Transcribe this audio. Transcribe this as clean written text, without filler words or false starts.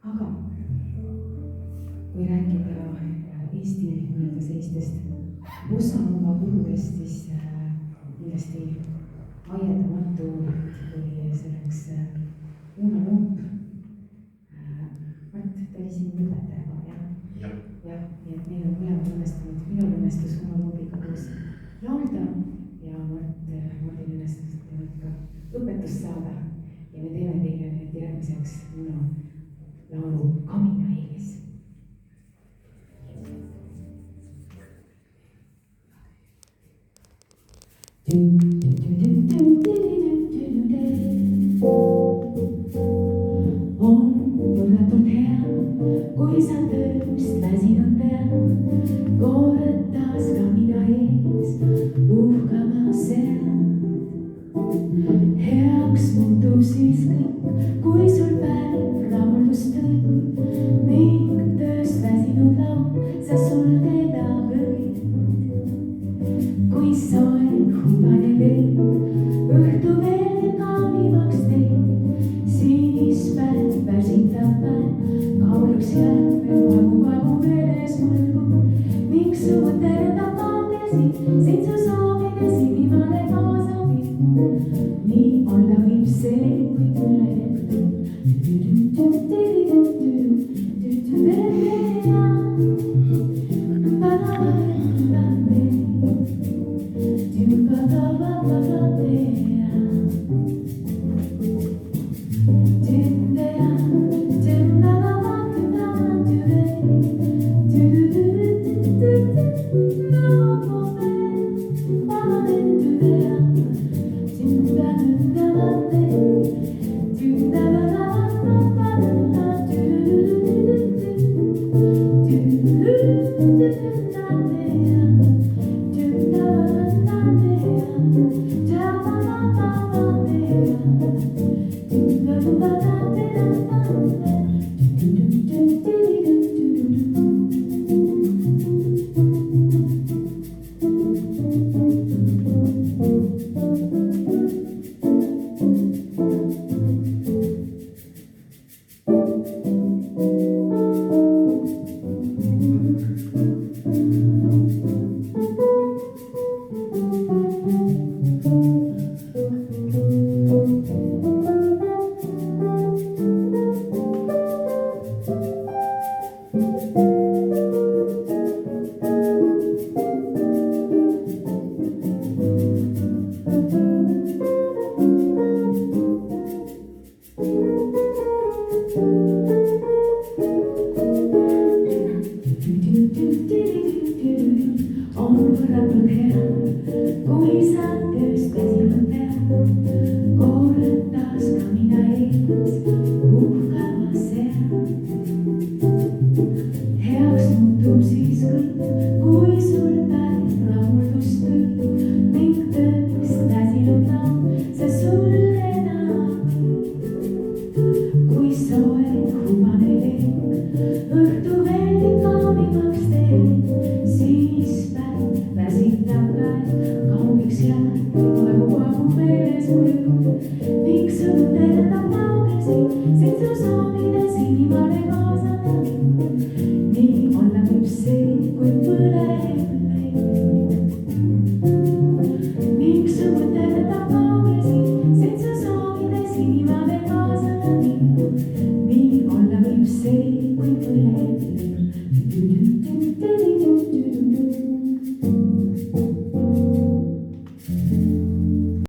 aga kui rääkida Eesti nii-öelda sellistest bossa-nova kuludest, siis kindlasti vaieldamatu oli selleks Uno Lump. Mart, ta oli sinu õpetaja ka, jah? Jah, nii et meil on mõlemad õnnestunud, minul õnnestus Uno Lumpiga koos laulda ja Martin õnnestus teinud ka õpetust saada ja me teeme teile nüüd järgmiseks Uno laulu Kamina eelis. On põrgatult hea, kui sa tööst väsinud pead, kordas kamina ees puhkama sead. Heaks muutub siis kõik, kui sul päev rahuldust tõi ning tööst väsinud laud sa sulgeda võid. Kui soe hubane leib õhtu veel kaunimaks teeb, siis päev väsitab päev kaunaks jääb veel vagu meeles mõlgu ning su mõterdab kaugesi sind su soovides inimale kaasa viib. Nii olla võib see, kui tuleb see,